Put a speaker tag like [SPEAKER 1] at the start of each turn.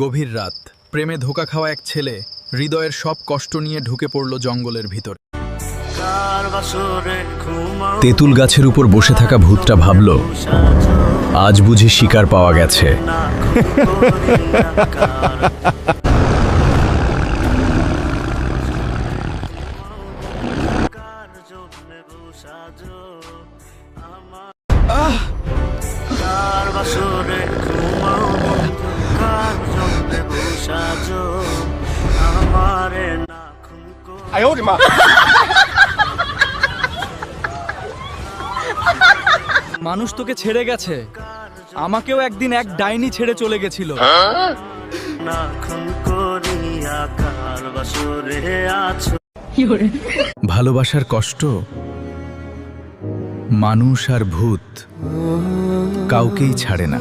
[SPEAKER 1] গভীর রাত, প্রেমে ধোঁকা খাওয়া এক ছেলে হৃদয়ের সব কষ্ট নিয়ে ঢুকে পড়ল জঙ্গলের ভিতরে। তেঁতুল গাছের উপর বসে থাকা ভূতটা ভাবল, আজ বুঝি শিকার পাওয়া গেছে।
[SPEAKER 2] মানুষ তোকে ছেড়ে গেছে, আমাকেও একদিন এক ডাইনি ছেড়ে চলে গেছিল।
[SPEAKER 1] ভালোবাসার কষ্ট, মানুষ আর ভূত কাউকেই ছাড়ে না।